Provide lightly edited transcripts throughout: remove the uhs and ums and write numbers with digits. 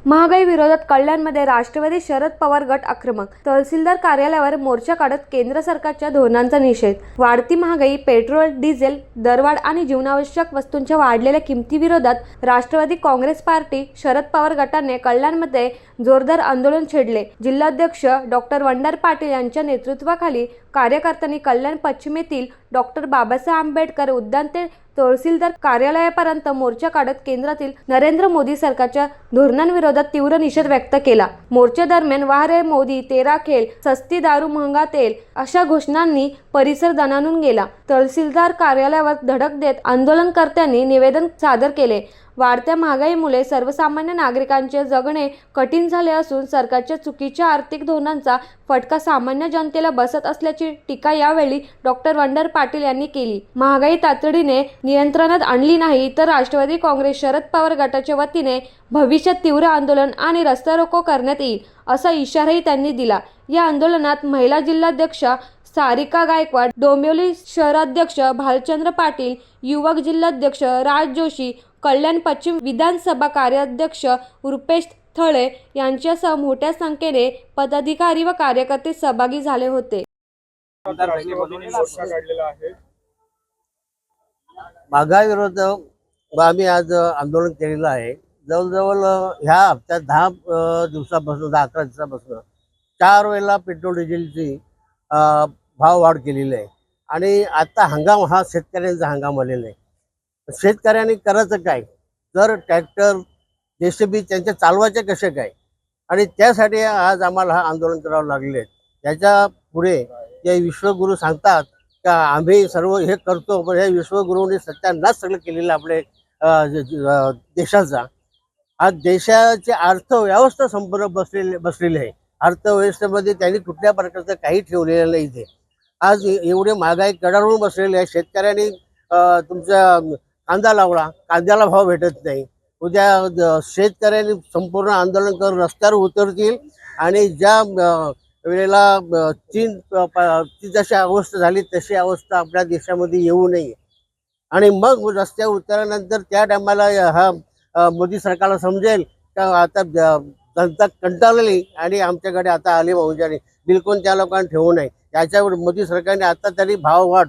महागाई विरोधात कल्याणमध्ये राष्ट्रवादी शरद पवार गट आक्रमक. तहसीलदार कार्यालयावर मोर्चा काढत केंद्र सरकारच्या धोरणांचा निषेध. वाढती महागाई, पेट्रोल, डिझेल दरवाढ आणि जीवनावश्यक वस्तूंच्या वाढलेल्या किमतीविरोधात राष्ट्रवादी काँग्रेस पार्टी शरद पवार गटाने कल्याणमध्ये जोरदार आंदोलन छेडले. जिल्हाध्यक्ष डॉ. वंडार पाटील यांच्या नेतृत्वाखाली कार्यकर्त्यांनी कल्याण पश्चिमेतील डॉ. बाबासाहेब आंबेडकर उद्यान ते तहसीलदार कार्यालयापर्यंत मोर्चा काढत केंद्रातील नरेंद्र मोदी सरकारच्या धोरणांविरोधात तीव्र निषेध व्यक्त केला. मोर्चादरम्यान वाह रे मोदी, तेरा खेल, सस्ती दारू महंगा तेल अशा घोषणांनी परिसर दणाणून गेला. तहसीलदार कार्यालयावर धडक देत आंदोलनकर्त्यांनी निवेदन सादर केले. वाढत्या महागाईमुळे सर्वसामान्य नागरिकांचे जगणे कठीण झाले असून सरकारच्या चुकीच्या आर्थिक धोरणांचा फटका सामान्य जनतेला बसत असल्याची टीका यावेळी डॉ. वंडार पाटील यांनी केली. महागाई तातडीने नियंत्रणात आणली नाही तर राष्ट्रवादी काँग्रेस शरद पवार गटाच्या वतीने भविष्यात तीव्र आंदोलन आणि रस्ता रोको करण्यात येईल असा इशाराही त्यांनी दिला. या आंदोलनात महिला जिल्हाध्यक्षा सारिका गायकवाड, डोंबिवली शहराध्यक्ष भालचंद्र पाटील, युवक जिल्हाध्यक्ष राज जोशी, कल्याण पश्चिम विधानसभा कार्याध्यक्ष रुपेश थळे यांच्यासह मोठ्या संख्येने पदाधिकारी व कार्यकर्ते सहभागी झाले होते. महागाई विरोध आम्ही आज आंदोलन केलेलं आहे. जवळजवळ ह्या हप्त्यात 10 दिवसापासून 11 दिवसापासून 4 वेळेला पेट्रोल डिझेलची भाव वाढ केलेली आहे. आणि आता हंगाम हा शेतकऱ्यांचा हंगाम आलेला आहे. शेतकऱ्यांनी करायचं काय, जर ट्रॅक्टर JCB त्यांचे चालवायचे कसे काय, आणि त्यासाठी आज आम्हाला हा आंदोलन करावं लागले. त्याच्या पुढे जे विश्वगुरू सांगतात का आम्ही सर्व हे करतो, पण हे विश्वगुरूंनी सत्यानाश सगळं केलेलं आपले देशाचा. आज देशाची अर्थव्यवस्था संपूर्ण बसलेली आहे. अर्थव्यवस्थेमध्ये त्यांनी कुठल्या प्रकारचं काही ठेवलेलं नाही. इथे आज एवढे महागाई कडाडून बसलेले आहे. शेतकऱ्यांनी तुमचा कांदा लावला, कांद्याला भाव भेटत नाही. उद्या शेतकऱ्यांनी संपूर्ण आंदोलन करून रस्त्यावर उतरतील आणि ज्या वेळेला चीन जशी अवस्था झाली तशी अवस्था आपल्या देशामध्ये येऊ नये. आणि मग रस्त्यावर उतरल्यानंतर त्या टायमाला हा मोदी सरकारला समजेल का आता जनता कंटाळलेली आणि आमच्याकडे आता आली मौजाने, बिलकुल त्या लोकांना ठेवू नये. याच्यावर मोदी सरकारने आता तरी भाववाढ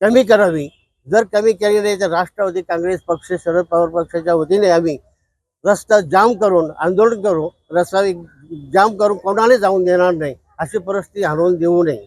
कमी करावी. जर कमी केली नाही तर राष्ट्रवादी काँग्रेस पक्ष, शरद पवार पक्षाच्या वतीने आम्ही रस्ता जाम करून आंदोलन करू. रस्ता जाम करून कोणाला जाऊन देणार नाही, अशी परिस्थिती आणून देऊ नये.